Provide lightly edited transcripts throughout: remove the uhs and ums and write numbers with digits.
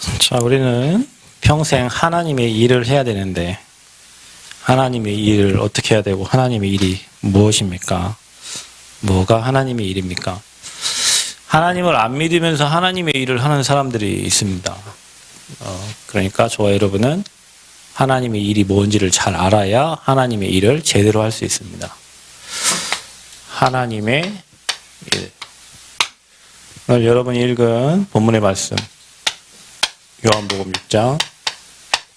자, 우리는 평생 하나님의 일을 해야 되는데, 하나님의 일을 어떻게 해야 되고, 하나님의 일이 무엇입니까? 뭐가 하나님의 일입니까? 하나님을 안 믿으면서 하나님의 일을 하는 사람들이 있습니다. 그러니까 저와 여러분은 하나님의 일이 뭔지를 잘 알아야 하나님의 일을 제대로 할 수 있습니다. 하나님의 일. 오늘 여러분이 읽은 본문의 말씀, 요한복음 6장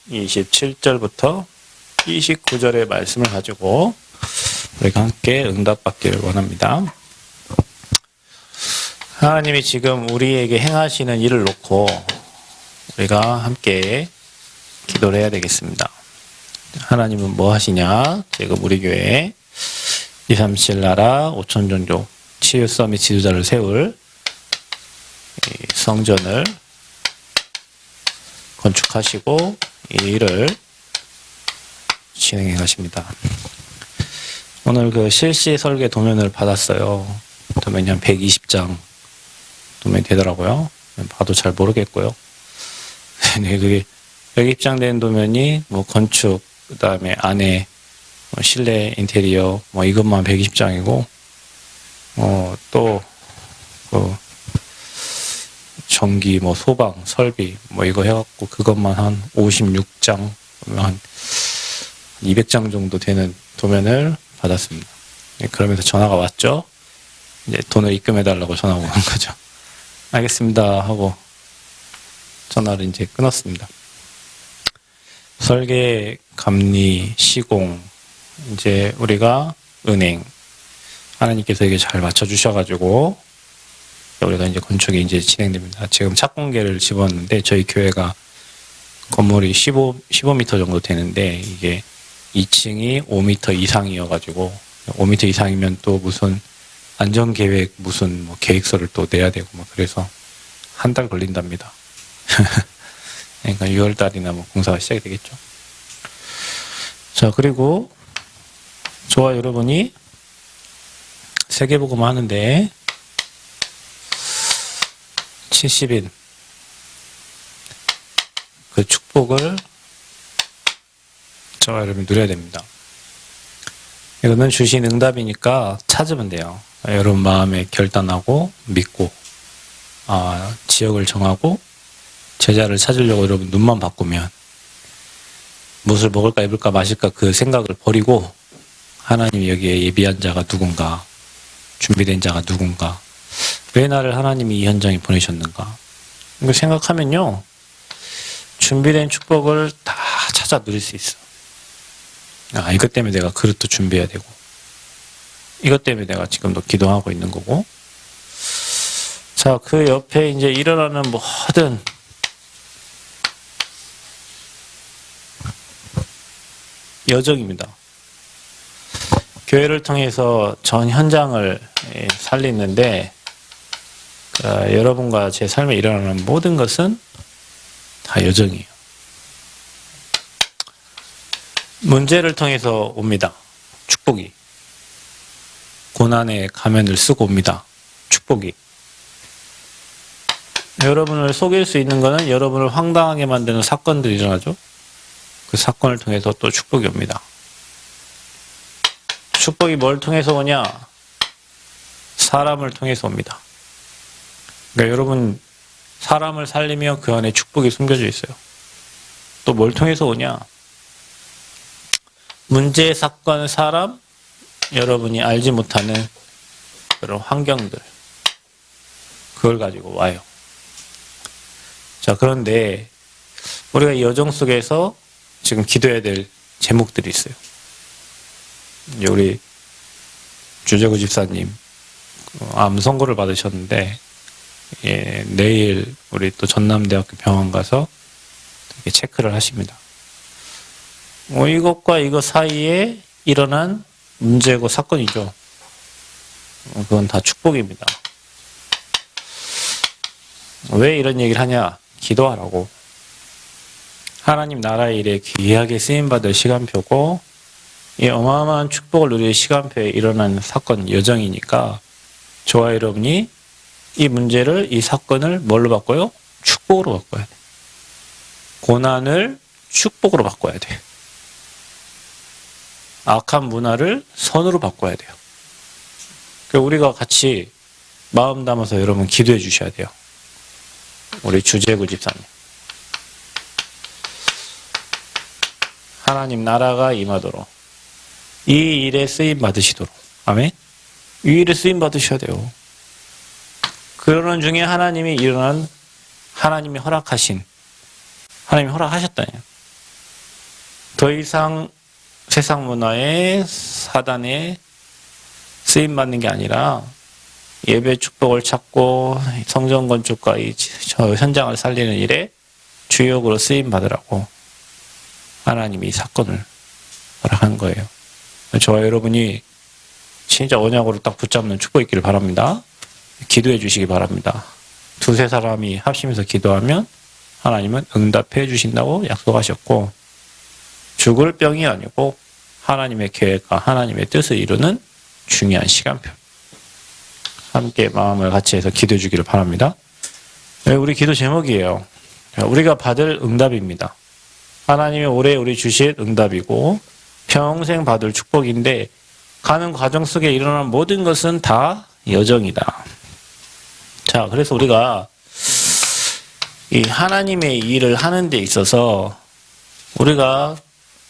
27절부터 29절의 말씀을 가지고 우리가 함께 응답받기를 원합니다. 하나님이 지금 우리에게 행하시는 일을 놓고 우리가 함께 기도를 해야 되겠습니다. 하나님은 뭐 하시냐? 지금 우리 교회에 237 나라 5천 종족 치유 서밋 지도자를 세울 성전을 건축하시고 이 일을 진행해 가십니다. 오늘 그 실시 설계 도면을 받았어요. 도면이 한 120장 도면이 되더라고요. 봐도 잘 모르겠고요. 네, 그게 120장 도면이 뭐 건축, 그 다음에 안에 실내 인테리어 이것만 120장이고 또 전기, 소방, 설비, 이거 해갖고 그것만 한 56장, 한 200장 정도 되는 도면을 받았습니다. 그러면서 전화가 왔죠. 이제 돈을 입금해달라고 전화가 오는 거죠. 알겠습니다 하고 전화를 이제 끊었습니다. 설계, 감리, 시공, 이제 우리가 은행, 하나님께서 이게 잘 맞춰주셔가지고 우리가 이제 건축이 이제 진행됩니다. 지금 착공계를 집었는데 저희 교회가 건물이 15m 정도 되는데 이게 2층이 5m 이상이어가지고 5m 이상이면 또 무슨 안전계획 무슨 계획서를 또 내야 되고 그래서 한 달 걸린답니다. 그러니까 6월 달이나 공사가 시작이 되겠죠. 자, 그리고 저와 여러분이 세계복음 하는데 70인 그 축복을 저와 여러분이 누려야 됩니다. 이거는 주신 응답이니까 찾으면 돼요. 여러분 마음에 결단하고 믿고 지역을 정하고 제자를 찾으려고 여러분 눈만 바꾸면 무엇을 먹을까 입을까 마실까 그 생각을 버리고 하나님이 여기에 예비한 자가 누군가, 준비된 자가 누군가, 왜 나를 하나님이 이 현장에 보내셨는가 이거 생각하면요 준비된 축복을 다 찾아 누릴 수 있어. 이것 때문에 내가 그릇도 준비해야 되고 이것 때문에 내가 지금도 기도하고 있는 거고. 자, 그 옆에 이제 일어나는 모든 여정입니다. 교회를 통해서 전 현장을 살리는데 여러분과 제 삶에 일어나는 모든 것은 다 여정이에요. 문제를 통해서 옵니다. 축복이. 고난의 가면을 쓰고 옵니다. 축복이. 여러분을 속일 수 있는 것은 여러분을 황당하게 만드는 사건들이 일어나죠. 그 사건을 통해서 또 축복이 옵니다. 축복이 뭘 통해서 오냐? 사람을 통해서 옵니다. 그러니까 여러분 사람을 살리면 그 안에 축복이 숨겨져 있어요. 또 뭘 통해서 오냐? 문제, 사건, 사람, 여러분이 알지 못하는 그런 환경들 그걸 가지고 와요. 자, 그런데 우리가 이 여정 속에서 지금 기도해야 될 제목들이 있어요. 이제 우리 주재구 집사님 암 선고를 받으셨는데 내일 우리 또 전남대학교 병원 가서 체크를 하십니다. 이것과 이것 사이에 일어난 문제고 사건이죠. 그건 다 축복입니다. 왜 이런 얘기를 하냐? 기도하라고. 하나님 나라의 일에 귀하게 쓰임받을 시간표고 이 어마어마한 축복을 누릴 시간표에 일어나는 사건 여정이니까 저와 여러분이 이 문제를 이 사건을 뭘로 바꿔요? 축복으로 바꿔야 돼. 고난을 축복으로 바꿔야 돼. 악한 문화를 선으로 바꿔야 돼요. 그러니까 우리가 같이 마음 담아서 여러분 기도해 주셔야 돼요. 우리 주재구 집사님. 하나님 나라가 임하도록 이 일에 쓰임 받으시도록. 아멘. 이 일에 쓰임 받으셔야 돼요. 그러는 중에 하나님이 일어난 하나님이 허락하신 하나님이 허락하셨다니요. 더 이상 세상 문화에 사단에 쓰임 받는 게 아니라 예배 축복을 찾고 성전 건축과 이 현장을 살리는 일에 주역으로 쓰임 받으라고 하나님이 이 사건을 허락한 거예요. 저와 여러분이 진짜 언약으로 딱 붙잡는 축복 있기를 바랍니다. 기도해 주시기 바랍니다. 두세 사람이 합심해서 기도하면 하나님은 응답해 주신다고 약속하셨고, 죽을 병이 아니고 하나님의 계획과 하나님의 뜻을 이루는 중요한 시간표. 함께 마음을 같이 해서 기도해 주기를 바랍니다. 우리 기도 제목이에요. 우리가 받을 응답입니다. 하나님이 올해 우리 주실 응답이고 평생 받을 축복인데, 가는 과정 속에 일어나는 모든 것은 다 여정이다. 자, 그래서 우리가 이 하나님의 일을 하는 데 있어서 우리가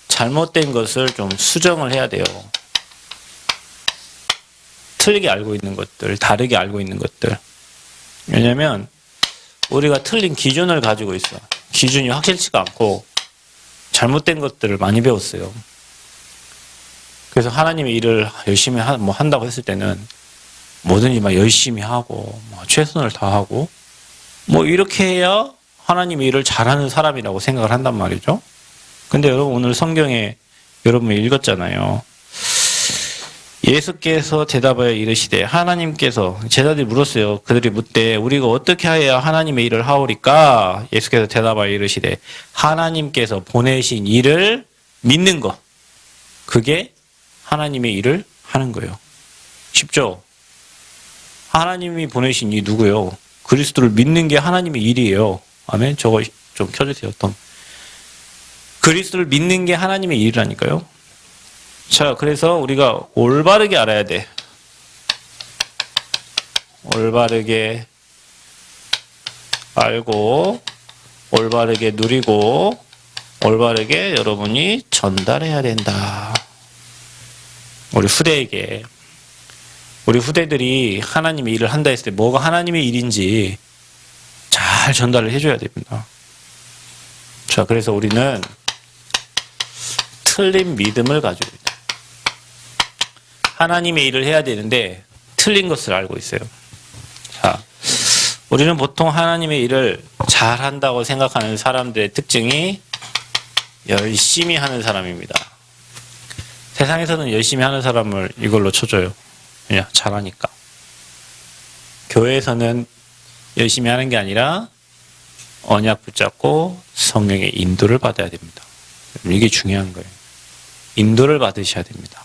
잘못된 것을 좀 수정을 해야 돼요. 틀리게 알고 있는 것들, 다르게 알고 있는 것들. 왜냐면 우리가 틀린 기준을 가지고 있어. 기준이 확실치가 않고 잘못된 것들을 많이 배웠어요. 그래서 하나님의 일을 열심히 한다고 했을 때는 뭐든지 막 열심히 하고 최선을 다하고 이렇게 해야 하나님의 일을 잘하는 사람이라고 생각을 한단 말이죠. 근데 여러분 오늘 성경에 여러분이 읽었잖아요. 예수께서 대답하여 이르시되, 하나님께서, 제자들이 물었어요. 그들이 묻되 우리가 어떻게 하여야 하나님의 일을 하오리까? 예수께서 대답하여 이르시되, 하나님께서 보내신 일을 믿는 것, 그게 하나님의 일을 하는 거예요. 쉽죠? 하나님이 보내신 이 누구요? 그리스도를 믿는 게 하나님의 일이에요. 아멘. 저거 좀 켜주세요. tom. 그리스도를 믿는 게 하나님의 일이라니까요. 자, 그래서 우리가 올바르게 알아야 돼. 올바르게 알고, 올바르게 누리고, 올바르게 여러분이 전달해야 된다. 우리 후대에게. 우리 후대들이 하나님의 일을 한다 했을 때 뭐가 하나님의 일인지 잘 전달을 해줘야 됩니다. 자, 그래서 우리는 틀린 믿음을 가지고 있다. 하나님의 일을 해야 되는데 틀린 것을 알고 있어요. 자, 우리는 보통 하나님의 일을 잘한다고 생각하는 사람들의 특징이 열심히 하는 사람입니다. 세상에서는 열심히 하는 사람을 이걸로 쳐줘요. 그냥 잘하니까. 교회에서는 열심히 하는 게 아니라 언약 붙잡고 성령의 인도를 받아야 됩니다. 이게 중요한 거예요. 인도를 받으셔야 됩니다.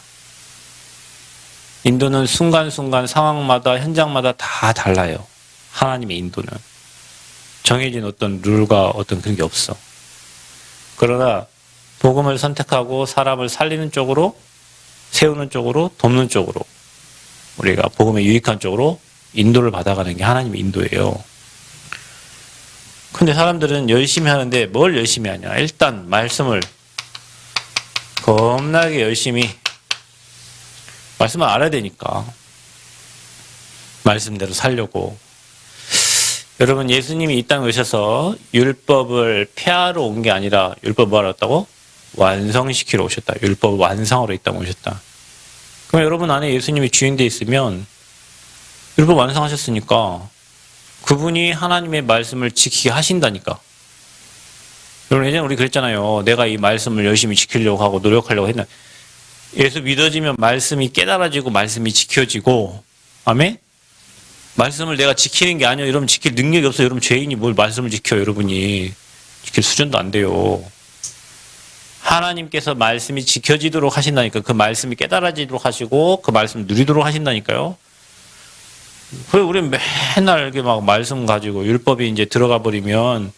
인도는 순간순간 상황마다 현장마다 다 달라요. 하나님의 인도는. 정해진 어떤 룰과 어떤 그런 게 없어. 그러나 복음을 선택하고 사람을 살리는 쪽으로, 세우는 쪽으로, 돕는 쪽으로, 우리가 복음에 유익한 쪽으로 인도를 받아가는 게 하나님의 인도예요. 근데 사람들은 열심히 하는데 뭘 열심히 하냐? 일단 말씀을 겁나게 열심히, 말씀을 알아야 되니까 말씀대로 살려고. 여러분, 예수님이 이 땅에 오셔서 율법을 폐하러 온 게 아니라 율법 뭐 하러 왔다고? 완성시키러 오셨다. 율법 완성하러 이 땅에 오셨다. 그럼 여러분 안에 예수님이 주인되어 있으면 율법 완성하셨으니까 그분이 하나님의 말씀을 지키게 하신다니까. 여러분, 예전에 우리 그랬잖아요. 내가 이 말씀을 열심히 지키려고 하고 노력하려고 했나. 예수 믿어지면 말씀이 깨달아지고 말씀이 지켜지고. 아멘? 말씀을 내가 지키는 게 아니에요. 여러분 지킬 능력이 없어요. 여러분 죄인이 뭘 말씀을 지켜요. 여러분이 지킬 수준도 안 돼요. 하나님께서 말씀이 지켜지도록 하신다니까. 그 말씀이 깨달아지도록 하시고 그 말씀을 누리도록 하신다니까요. 그래, 우리 맨날 이렇게 막 말씀 가지고 율법이 이제 들어가 버리면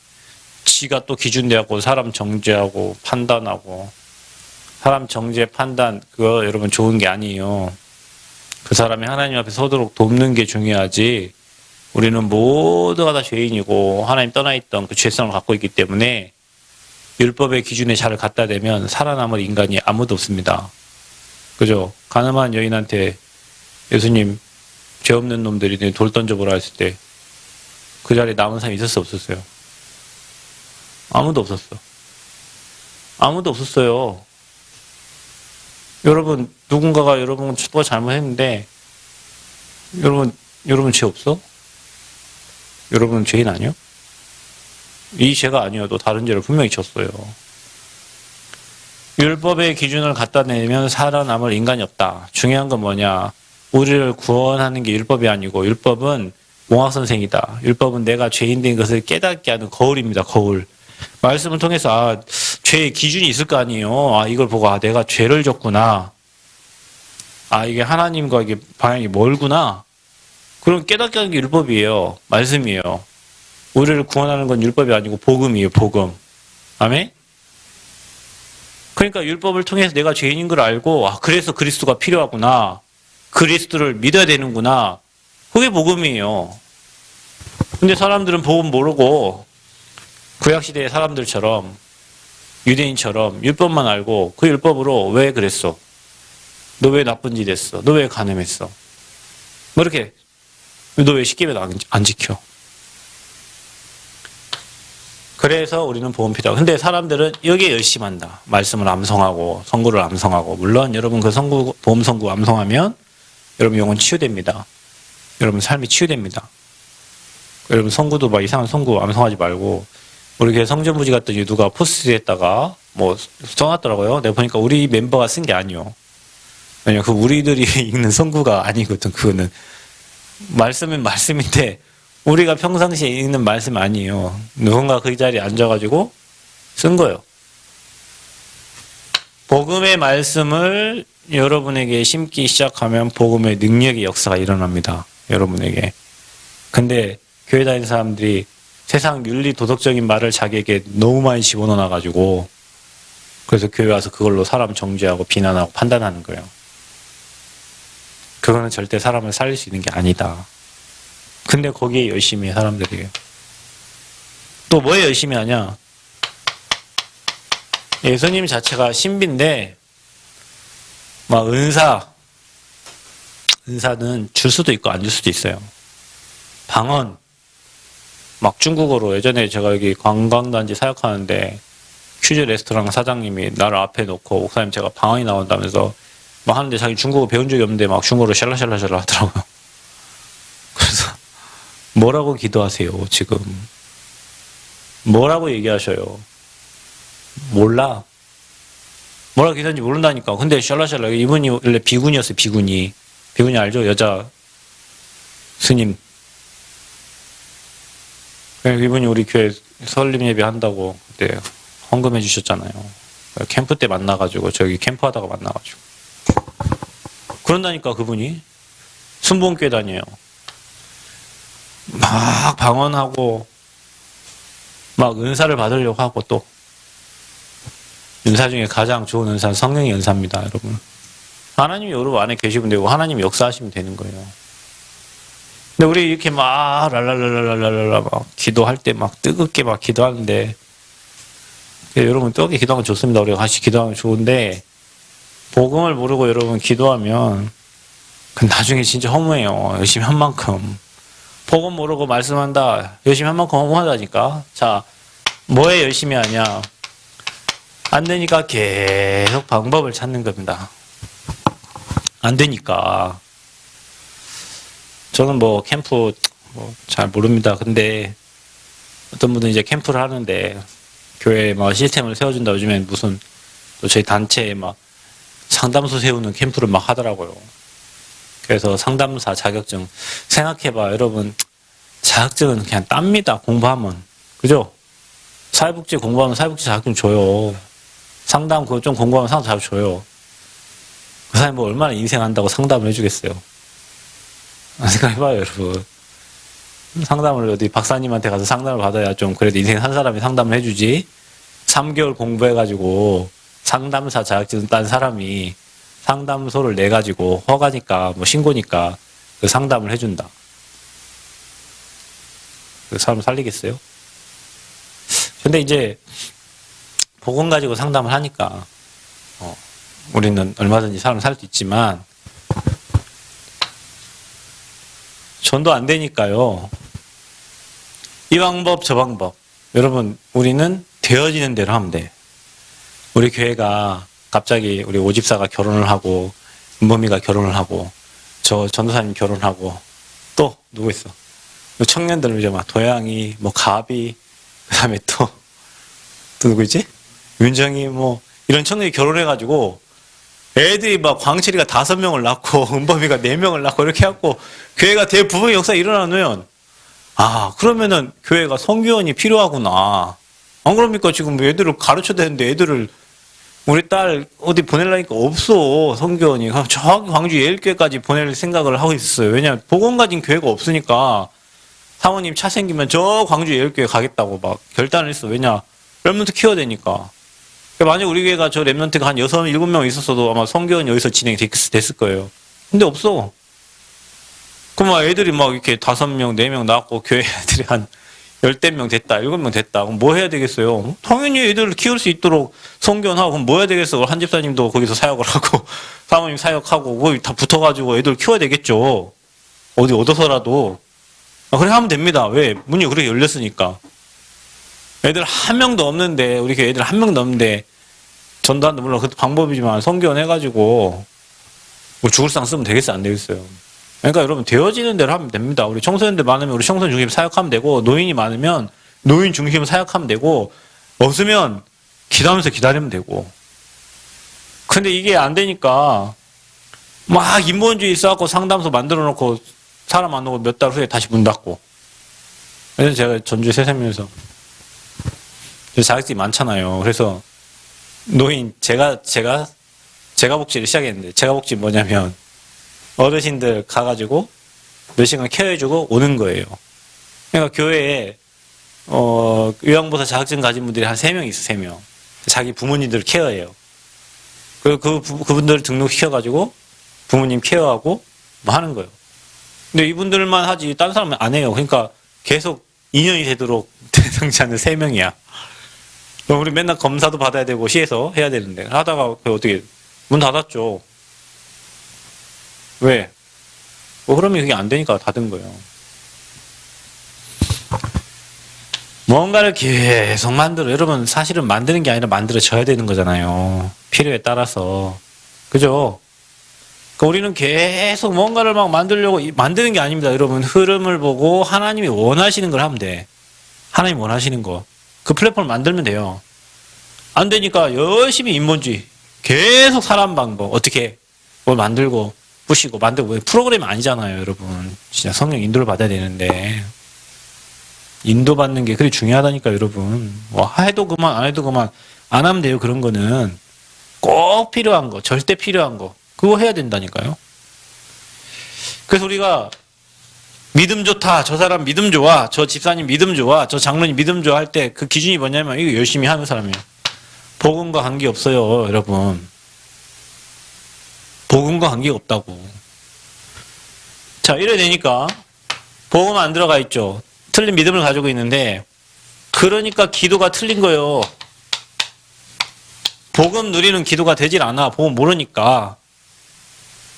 지가 또 기준 돼갖고 사람 정죄하고 판단하고, 사람 정죄 판단 그거 여러분 좋은 게 아니에요. 그 사람이 하나님 앞에 서도록 돕는 게 중요하지. 우리는 모두가 다 죄인이고 하나님 떠나있던 그 죄성을 갖고 있기 때문에 율법의 기준에 잘 갖다 대면 살아남을 인간이 아무도 없습니다. 그죠? 가늠한 여인한테 예수님 죄 없는 놈들이 돌 던져보라 했을 때 그 자리에 남은 사람이 있었어 없었어요? 아무도 없었어. 아무도 없었어요. 여러분 누군가가 여러분 또 잘못했는데 여러분 죄 없어? 여러분 죄인 아니요? 이 죄가 아니어도 다른 죄를 분명히 졌어요. 율법의 기준을 갖다 내면 살아남을 인간이 없다. 중요한 건 뭐냐? 우리를 구원하는 게 율법이 아니고 율법은 몽학선생이다. 율법은 내가 죄인 된 것을 깨닫게 하는 거울입니다. 거울. 말씀을 통해서 죄의 기준이 있을 거 아니에요. 이걸 보고 내가 죄를 졌구나. 이게 하나님과 이게 방향이 멀구나. 그럼 깨닫게 하는 게 율법이에요. 말씀이에요. 우리를 구원하는 건 율법이 아니고 복음이에요. 복음. 아멘? 그러니까 율법을 통해서 내가 죄인인 걸 알고 그래서 그리스도가 필요하구나. 그리스도를 믿어야 되는구나. 그게 복음이에요. 근데 사람들은 복음 모르고 구약시대의 사람들처럼 유대인처럼 율법만 알고 그 율법으로 왜 그랬어? 너 왜 나쁜 짓 했어? 너 왜 간음했어? 뭐 이렇게 너 왜 십계명 안 지켜? 그래서 우리는 복음 필요하고. 근데 사람들은 여기에 열심히 한다. 말씀을 암송하고 선구를 암송하고. 물론 여러분 그 복음 선구 암송하면 여러분 영혼 치유됩니다. 여러분 삶이 치유됩니다. 여러분 선구도 막 이상한 선구 암송하지 말고. 우리 교회 성전부지 갔더니 누가 포스트에다가 뭐 써놨더라고요. 내가 보니까 우리 멤버가 쓴 게 아니요. 왜냐면 그 우리들이 읽는 선구가 아니거든. 그거는 말씀은 말씀인데 우리가 평상시에 읽는 말씀 아니에요. 누군가 그 자리에 앉아가지고 쓴 거예요. 복음의 말씀을 여러분에게 심기 시작하면 복음의 능력의 역사가 일어납니다. 여러분에게. 근데 교회 다니는 사람들이 세상 윤리 도덕적인 말을 자기에게 너무 많이 집어넣어가지고 그래서 교회 와서 그걸로 사람 정죄하고 비난하고 판단하는 거예요. 그거는 절대 사람을 살릴 수 있는 게 아니다. 근데 거기에 열심히 해 사람들이. 또 뭐에 열심히 하냐? 예수님 자체가 신비인데 막 은사는 줄 수도 있고 안 줄 수도 있어요. 방언 막 중국어로. 예전에 제가 여기 관광단지 사역하는데 퀴즈 레스토랑 사장님이 나를 앞에 놓고 목사님 제가 방언이 나온다면서 막 하는데 자기 중국어 배운 적이 없는데 막 중국어로 샬라샬라샬라 하더라고요. 그래서 뭐라고 기도하세요 지금? 뭐라고 얘기하셔요? 몰라. 뭐라고 기도하는지 모른다니까. 근데 샬라샬라. 이분이 원래 비군이었어요. 비군이 알죠? 여자 스님. 이분이 우리 교회 설립 예배 한다고 그때 헌금해 주셨잖아요. 캠프 때 만나가지고 저기 캠프하다가 만나가지고 그런다니까. 그분이 순복음교회 다녀요. 막 방언하고 막 은사를 받으려고 하고. 또 은사 중에 가장 좋은 은사는 성령의 은사입니다. 여러분 하나님이 여러분 안에 계시면 되고 하나님이 역사하시면 되는 거예요. 근데 우리 이렇게 막 랄랄랄랄랄랄라 막 기도할 때 막 뜨겁게 막 기도하는데 여러분 뜨겁게 기도하면 좋습니다. 우리가 같이 기도하면 좋은데 복음을 모르고 여러분 기도하면 그 나중에 진짜 허무해요. 열심히 한 만큼. 복음 모르고 말씀한다. 열심히 한 만큼 허무하다니까. 자, 뭐에 열심히 하냐? 안 되니까 계속 방법을 찾는 겁니다. 안 되니까. 저는 뭐 캠프 잘 모릅니다. 근데 어떤 분은 이제 캠프를 하는데 교회에 막 시스템을 세워준다. 요즘엔 무슨 또 저희 단체에 막 상담소 세우는 캠프를 막 하더라고요. 그래서 상담사 자격증 생각해봐. 여러분 자격증은 그냥 땁니다. 공부하면. 그죠? 사회복지 공부하면 사회복지 자격증 줘요. 상담 그거 좀 공부하면 상담 자격증 줘요. 그 사람이 뭐 얼마나 인생한다고 상담을 해주겠어요. 생각해봐요, 여러분. 상담을 어디 박사님한테 가서 상담을 받아야 좀 그래도 인생 한 사람이 상담을 해주지. 3개월 공부해가지고 상담사 자격증 딴 사람이 상담소를 내가지고 허가니까 뭐 신고니까 그 상담을 해준다. 그 사람 살리겠어요? 근데 이제 복음 가지고 상담을 하니까 우리는 얼마든지 사람 살 수 있지만 전도 안 되니까요. 이 방법 저 방법. 여러분 우리는 되어지는 대로 하면 돼. 우리 교회가 갑자기 우리 오집사가 결혼을 하고 은범이가 결혼을 하고 저 전도사님 결혼하고 또 누구 있어? 청년들 이제 막 도양이 뭐 가비 그다음에 또 누구 있지? 윤정이 뭐 이런 청년이 결혼해가지고 애들이 막 광철이가 5명을 낳고 은범이가 4명을 낳고 이렇게 해갖고 교회가 대부흥의 역사가 일어나면 그러면은 교회가 성교원이 필요하구나. 안 그럽니까? 지금 애들을 가르쳐야 되는데 애들을 우리 딸 어디 보내려니까 없어. 성교원이 저기 광주 예일교회까지 보낼 생각을 하고 있었어요. 왜냐면 복음 가진 교회가 없으니까 사모님 차 생기면 저 광주 예일교회 가겠다고 막 결단을 했어. 왜냐 랩런트 키워야 되니까. 만약 우리 교회가 저 랩런트가 한 6, 7명 있었어도 아마 성교원이 여기서 진행이 됐을 거예요. 근데 없어. 그럼 막 애들이 막 이렇게 5명, 4명 낳았고 교회 애들이 한 10명 됐다, 7명 됐다. 그럼 뭐 해야 되겠어요? 당연히 애들을 키울 수 있도록 성교원하고 그럼 뭐 해야 되겠어? 한 집사님도 거기서 사역을 하고 사모님 사역하고 뭐 다 붙어가지고 애들 키워야 되겠죠. 어디 얻어서라도. 그래 하면 됩니다. 왜? 문이 그렇게 열렸으니까. 애들 한 명도 없는데 우리 교회 애들 한 명도 없는데 전도하는데 물론 그것도 방법이지만 성교원 해가지고 뭐 죽을 상 쓰면 되겠어요? 안 되겠어요? 그러니까 여러분 되어지는 대로 하면 됩니다. 우리 청소년들 많으면 우리 청소년 중심 사역하면 되고 노인이 많으면 노인 중심 사역하면 되고 없으면 기도하면서 기다리면 되고. 근데 이게 안 되니까 막 인본주의 있어갖고 상담소 만들어 놓고 사람 안 오고 몇 달 후에 다시 문 닫고. 그래서 제가 전주 세세면에서 자격증이 많잖아요. 그래서 노인 제가 복지를 시작했는데 제가 복지 뭐냐면 어르신들 가가지고 몇 시간 케어해주고 오는 거예요. 그러니까 교회에 요양보호사 자격증 가진 분들이 한 3명 있어. 3명. 자기 부모님들 케어해요. 그리고 그분들 등록시켜가지고 부모님 케어하고 뭐 하는 거예요. 근데 이분들만 하지 다른 사람은 안 해요. 그러니까 계속 2년이 되도록 대상자는 3명이야. 우리 맨날 검사도 받아야 되고 시에서 해야 되는데 하다가 어떻게 문 닫았죠. 왜? 뭐 흐름이 그게 안 되니까 닫은 거예요. 뭔가를 계속 만들어. 여러분 사실은 만드는 게 아니라 만들어져야 되는 거잖아요. 필요에 따라서. 그죠? 그러니까 우리는 계속 뭔가를 막 만들려고 만드는 게 아닙니다. 여러분 흐름을 보고 하나님이 원하시는 걸 하면 돼. 하나님 원하시는 거. 그 플랫폼을 만들면 돼요. 안 되니까 열심히 인본주의. 계속 사람 방법. 어떻게 뭘 만들고 부시고 만들고. 프로그램이 아니잖아요, 여러분. 진짜 성령 인도를 받아야 되는데. 인도받는 게 그리 중요하다니까, 여러분. 뭐 해도 그만, 안 해도 그만. 안 하면 돼요, 그런 거는. 꼭 필요한 거, 절대 필요한 거. 그거 해야 된다니까요. 그래서 우리가 믿음 좋다, 저 사람 믿음 좋아, 저 집사님 믿음 좋아, 저 장로님 믿음 좋아 할 때 그 기준이 뭐냐면 이거 열심히 하는 사람이에요. 복음과 관계없어요, 여러분. 복음과 관계가 없다고. 자, 이래 되니까 복음 안 들어가 있죠. 틀린 믿음을 가지고 있는데 그러니까 기도가 틀린 거예요. 복음 누리는 기도가 되질 않아. 복음 모르니까.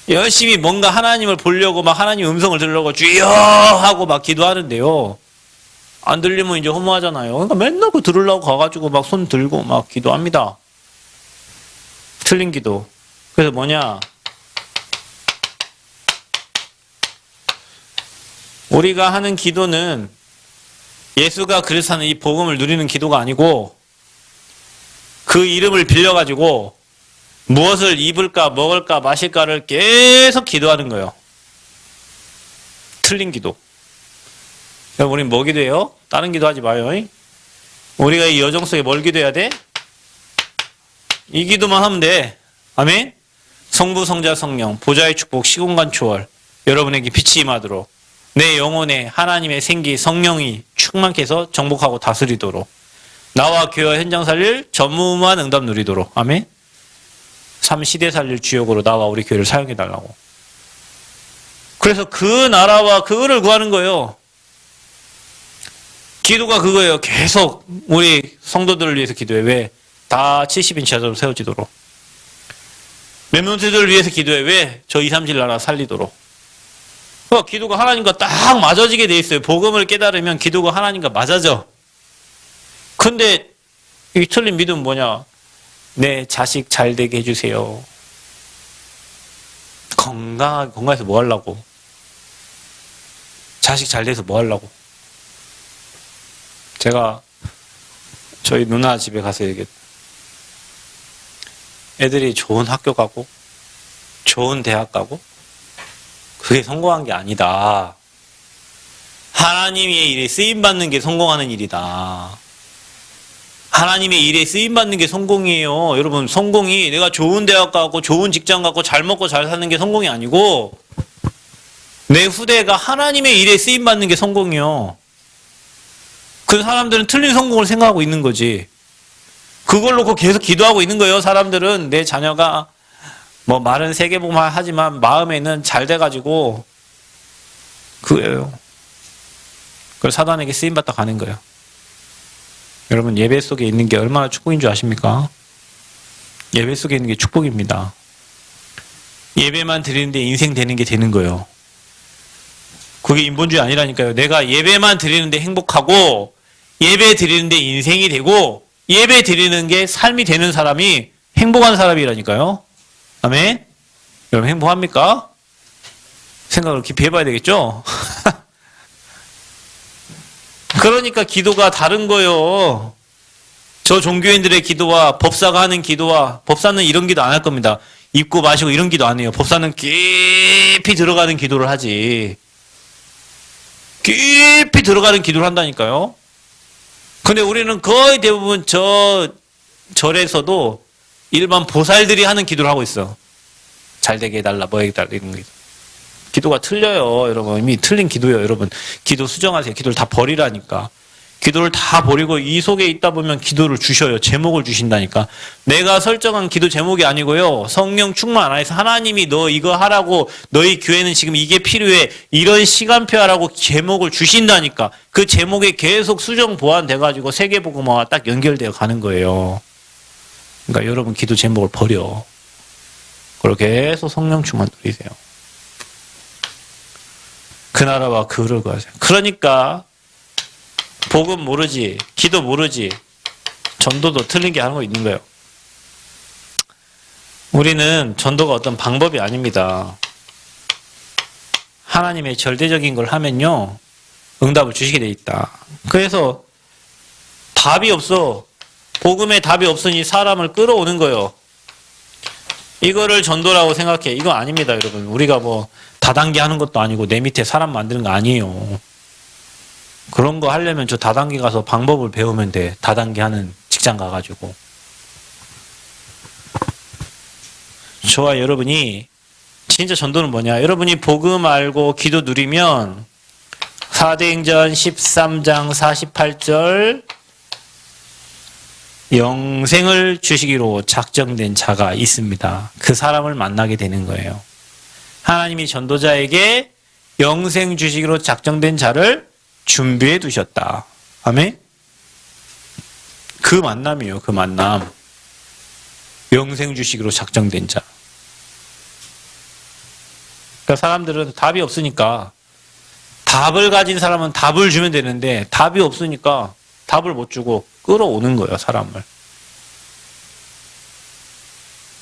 열심히 뭔가 하나님을 보려고 막 하나님 음성을 들으려고 주여 하고 막 기도하는데요. 안 들리면 이제 허무하잖아요. 그러니까 맨날 그 들으려고 가가지고 막 손 들고 막 기도합니다. 틀린 기도. 그래서 뭐냐? 우리가 하는 기도는 예수가 그래서 하는 이 복음을 누리는 기도가 아니고 그 이름을 빌려가지고 무엇을 입을까 먹을까 마실까를 계속 기도하는 거예요. 틀린 기도. 우린 뭐 기도해요? 다른 기도하지 마요. 우리가 이 여정 속에 뭘 기도해야 돼? 이 기도만 하면 돼. 아멘? 성부 성자 성령 보좌의 축복 시공간 초월 여러분에게 빛이 임하도록 내 영혼에 하나님의 생기 성령이 충만케 해서 정복하고 다스리도록 나와 교회 현장 살릴 전무후무한 응답 누리도록 아멘. 삶 시대 살릴 주역으로 나와 우리 교회를 사용해 달라고. 그래서 그 나라와 그 의를 구하는 거예요. 기도가 그거예요. 계속 우리 성도들을 위해서 기도해. 왜? 다 70인 제자로 세워지도록. 렘넌트들을 위해서 기도해. 왜? 저 2, 3질 나라 살리도록. 기도가 하나님과 딱 맞아지게 돼 있어요. 복음을 깨달으면 기도가 하나님과 맞아져. 근데 이 틀린 믿음은 뭐냐? 내 자식 잘 되게 해주세요. 건강해서 뭐 하려고? 자식 잘 돼서 뭐 하려고? 제가 저희 누나 집에 가서 얘기했다. 애들이 좋은 학교 가고 좋은 대학 가고 그게 성공한 게 아니다. 하나님의 일에 쓰임받는 게 성공하는 일이다. 하나님의 일에 쓰임받는 게 성공이에요. 여러분, 성공이 내가 좋은 대학 가고 좋은 직장 가고 잘 먹고 잘 사는 게 성공이 아니고 내 후대가 하나님의 일에 쓰임받는 게 성공이요. 그 사람들은 틀린 성공을 생각하고 있는 거지. 그걸 놓고 계속 기도하고 있는 거예요. 사람들은 내 자녀가 뭐 말은 세계복음화 하지만 마음에는 잘 돼가지고 그거예요. 그걸 사단에게 쓰임받다 가는 거예요. 여러분, 예배 속에 있는 게 얼마나 축복인 줄 아십니까? 예배 속에 있는 게 축복입니다. 예배만 드리는데 인생 되는 게 되는 거예요. 그게 인본주의 아니라니까요. 내가 예배만 드리는데 행복하고 예배 드리는데 인생이 되고 예배 드리는 게 삶이 되는 사람이 행복한 사람이라니까요. 아멘? 여러분 행복합니까? 생각을 깊이 해봐야 되겠죠? 그러니까 기도가 다른 거예요. 저 종교인들의 기도와 법사가 하는 기도와 법사는 이런 기도 안 할 겁니다. 입고 마시고 이런 기도 안 해요. 법사는 깊이 들어가는 기도를 하지. 깊이 들어가는 기도를 한다니까요. 근데 우리는 거의 대부분 절에서도 일반 보살들이 하는 기도를 하고 있어. 잘 되게 해달라, 뭐 해달라, 이런 거. 기도가 틀려요, 여러분. 이미 틀린 기도예요, 여러분. 기도 수정하세요. 기도를 다 버리라니까. 기도를 다 버리고 이 속에 있다 보면 기도를 주셔요. 제목을 주신다니까. 내가 설정한 기도 제목이 아니고요. 성령 충만 안 해서 하나님이 너 이거 하라고 너희 교회는 지금 이게 필요해. 이런 시간표 하라고 제목을 주신다니까. 그 제목에 계속 수정 보완돼가지고 세계복음화가 딱 연결되어 가는 거예요. 그러니까 여러분 기도 제목을 버려. 그리고 계속 성령 충만 누리세요. 그 나라와 그 의를 구하세요. 그러니까 복음 모르지, 기도 모르지, 전도도 틀린 게 하는 거 있는 거예요. 우리는 전도가 어떤 방법이 아닙니다. 하나님의 절대적인 걸 하면요, 응답을 주시게 돼 있다. 그래서 답이 없어. 복음에 답이 없으니 사람을 끌어오는 거예요. 이거를 전도라고 생각해. 이거 아닙니다, 여러분. 우리가 뭐 다단계 하는 것도 아니고 내 밑에 사람 만드는 거 아니에요. 그런 거 하려면 저 다단계 가서 방법을 배우면 돼. 다단계 하는 직장 가가지고. 저와 여러분이 진짜 전도는 뭐냐? 여러분이 복음 알고 기도 누리면 사도행전 13장 48절 영생을 주시기로 작정된 자가 있습니다. 그 사람을 만나게 되는 거예요. 하나님이 전도자에게 영생 주시기로 작정된 자를 준비해 두셨다. 아멘? 그 만남이에요. 그 만남. 영생 주시기로 작정된 자. 그러니까 사람들은 답이 없으니까 답을 가진 사람은 답을 주면 되는데 답이 없으니까 답을 못 주고 끌어오는 거예요. 사람을.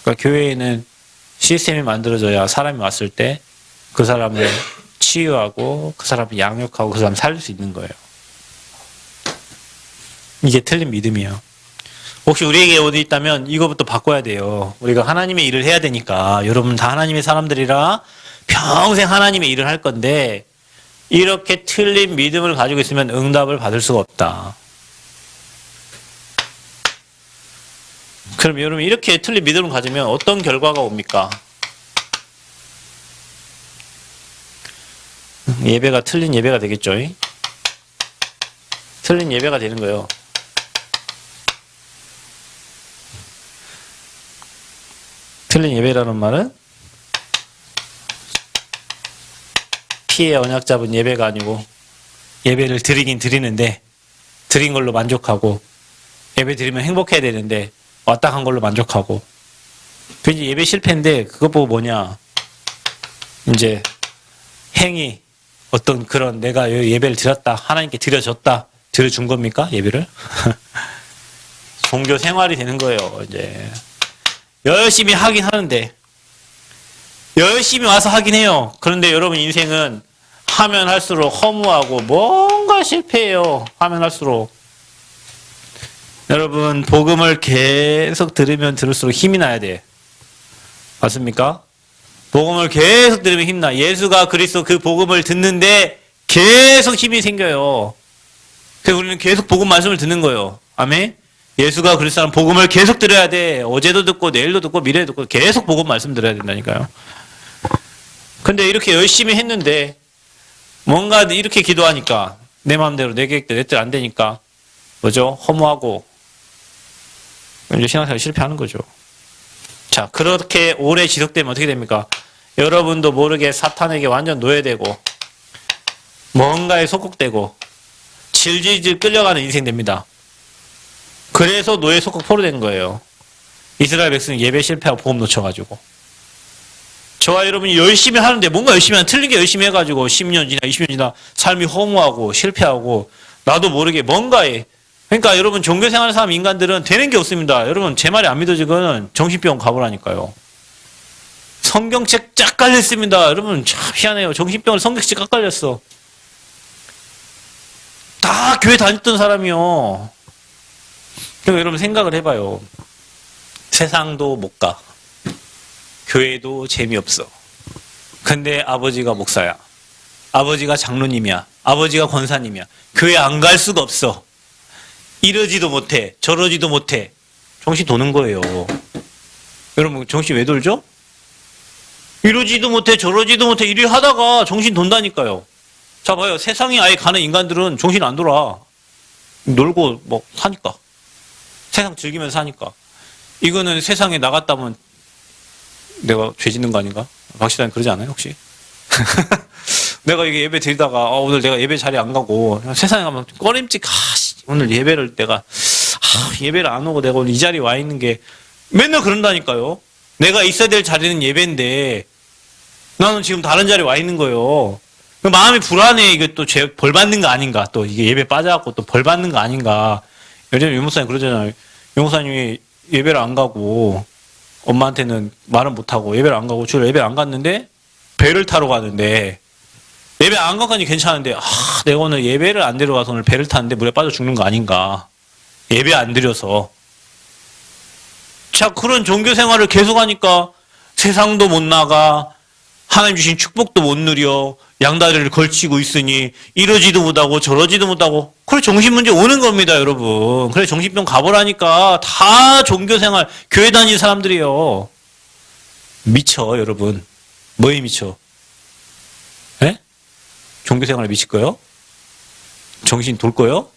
그러니까 교회에는 시스템이 만들어져야 사람이 왔을 때 그 사람을 치유하고 그 사람을 양육하고 그 사람 살릴 수 있는 거예요. 이게 틀린 믿음이에요. 혹시 우리에게 어디 있다면 이거부터 바꿔야 돼요. 우리가 하나님의 일을 해야 되니까. 여러분 다 하나님의 사람들이라 평생 하나님의 일을 할 건데 이렇게 틀린 믿음을 가지고 있으면 응답을 받을 수가 없다. 그럼 여러분 이렇게 틀린 믿음을 가지면 어떤 결과가 옵니까? 예배가 틀린 예배가 되겠죠. 틀린 예배가 되는 거예요. 틀린 예배라는 말은 피의 언약 잡은 예배가 아니고 예배를 드리긴 드리는데 드린 걸로 만족하고 예배 드리면 행복해야 되는데 왔다 간 걸로 만족하고 괜히 예배 실패인데 그것 보고 뭐냐 이제 행위 어떤 그런 내가 예배를 드렸다 하나님께 드려졌다 드려준 겁니까 예배를? 종교 생활이 되는 거예요. 이제 열심히 하긴 하는데 열심히 와서 하긴 해요. 그런데 여러분 인생은 하면 할수록 허무하고 뭔가 실패해요. 하면 할수록 여러분 복음을 계속 들으면 들을수록 힘이 나야 돼. 맞습니까? 복음을 계속 들으면 힘나. 예수가 그리스도 그 복음을 듣는데 계속 힘이 생겨요. 그래서 우리는 계속 복음 말씀을 듣는 거예요. 아멘? 예수가 그리스도는 복음을 계속 들어야 돼. 어제도 듣고 내일도 듣고 미래도 듣고 계속 복음 말씀 들어야 된다니까요. 근데 이렇게 열심히 했는데 뭔가 이렇게 기도하니까 내 마음대로 내 계획대로 내 뜻 안 되니까 뭐죠? 허무하고 이제 신앙생활 실패하는 거죠. 자, 그렇게 오래 지속되면 어떻게 됩니까? 여러분도 모르게 사탄에게 완전 노예되고 뭔가에 속국되고 질질질 끌려가는 인생 됩니다. 그래서 노예 속국 포로된 거예요. 이스라엘 백성이 예배 실패하고 복음 놓쳐가지고. 저와 여러분이 열심히 하는데 뭔가 열심히 하면 틀린 게 열심히 해가지고 10년 지나 20년 지나 삶이 허무하고 실패하고 나도 모르게 뭔가에 그러니까 여러분 종교생활 사람 인간들은 되는 게 없습니다. 여러분 제 말이 안 믿어지거는 정신병원 가보라니까요. 성경책 쫙 깔렸습니다. 여러분 참 희한해요. 정신병원 성경책 쫙 깔렸어. 다 교회 다녔던 사람이요. 그럼 여러분 생각을 해봐요. 세상도 못 가. 교회도 재미없어. 근데 아버지가 목사야. 아버지가 장로님이야. 아버지가 권사님이야. 교회 안 갈 수가 없어. 이러지도 못해. 저러지도 못해. 정신 도는 거예요. 여러분 정신 왜 돌죠? 이러지도 못해. 저러지도 못해. 이리 하다가 정신 돈다니까요. 자 봐요. 세상에 아예 가는 인간들은 정신 안 돌아. 놀고 뭐 사니까. 세상 즐기면서 사니까. 이거는 세상에 나갔다면 내가 죄 짓는 거 아닌가? 박시다님 그러지 않아요 혹시? 내가 이게 예배 드리다가 오늘 내가 예배 자리에 안 가고 세상에 가면 꺼림칙 오늘 예배를 내가 예배를 안 오고 내가 오늘 이 자리에 와 있는 게 맨날 그런다니까요. 내가 있어야 될 자리는 예배인데 나는 지금 다른 자리에 와 있는 거예요. 마음이 불안해. 이게 또 벌 받는 거 아닌가? 또 이게 예배 빠져갖고 또 벌 받는 거 아닌가? 요즘 유목사님 그러잖아요. 유목사님이 예배를 안 가고 엄마한테는 말은 못하고 예배를 안 가고 주로 예배를 안 갔는데 배를 타러 가는데 예배 안 가니 괜찮은데 내가 오늘 예배를 안 데려가서 오늘 배를 탔는데 물에 빠져 죽는 거 아닌가? 예배 안 드려서. 자, 그런 종교 생활을 계속하니까 세상도 못 나가 하나님 주신 축복도 못 누려 양다리를 걸치고 있으니 이러지도 못하고 저러지도 못하고 그래 정신문제 오는 겁니다 여러분. 그래 정신병 가보라니까. 다 종교생활 교회 다니는 사람들이에요. 미쳐 여러분. 뭐에 미쳐? 에? 종교생활에 미칠 거요? 정신 돌 거요?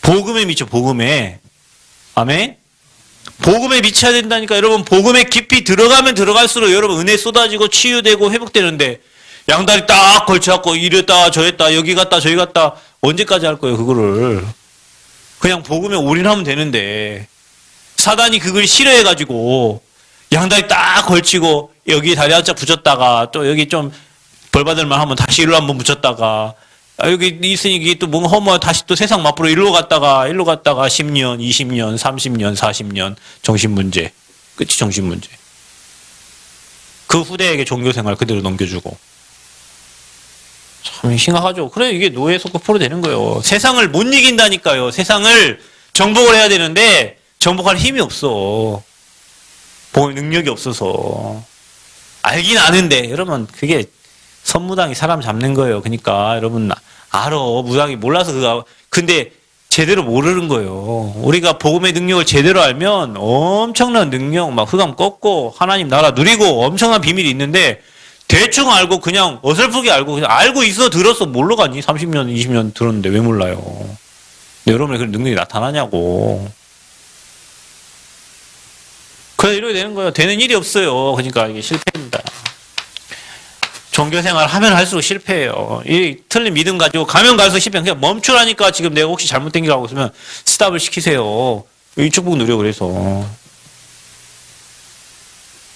복음에 미쳐. 복음에. 아멘? 복음에 미쳐야 된다니까. 여러분 복음에 깊이 들어가면 들어갈수록 여러분 은혜 쏟아지고 치유되고 회복되는데 양다리 딱 걸쳐갖고 이랬다 저랬다 여기 갔다 저기 갔다 언제까지 할 거예요 그거를. 그냥 복음에 올인하면 되는데 사단이 그걸 싫어해가지고 양다리 딱 걸치고 여기 다리 한짝 붙였다가 또 여기 좀 벌받을 만 하면 다시 일로 한번 붙였다가 여기 있으니 또 뭔가 허무 다시 또 세상 맞부로 일로 갔다가 10년 20년 30년 40년 정신문제. 끝이 정신문제. 그 후대에게 종교생활 그대로 넘겨주고. 참 심각하죠. 그래 이게 노예 속국 포로 되는 거예요. 세상을 못 이긴다니까요. 세상을 정복을 해야 되는데 정복할 힘이 없어. 복음의 능력이 없어서. 알긴 아는데 여러분 그게 선무당이 사람 잡는 거예요. 그러니까 여러분 알아. 무당이 몰라서 그거. 근데 제대로 모르는 거예요. 우리가 복음의 능력을 제대로 알면 엄청난 능력 막 흑암 꺾고 하나님 나라 누리고 엄청난 비밀이 있는데 대충 알고 그냥 어설프게 알고 그냥 알고 있어 들었어 뭘로 가니? 30년, 20년 들었는데 왜 몰라요? 여러분의 그런 능력이 나타나냐고. 그래서 이렇게 되는 거예요. 되는 일이 없어요. 그러니까 이게 실패입니다. 종교생활 하면 할수록 실패해요. 이 틀린 믿음 가지고 가면 갈수록 실패해요. 그냥 멈추라니까. 지금 내가 혹시 잘못된 길 하고 있으면 스탑을 시키세요. 이쪽 보고 누려 그래서.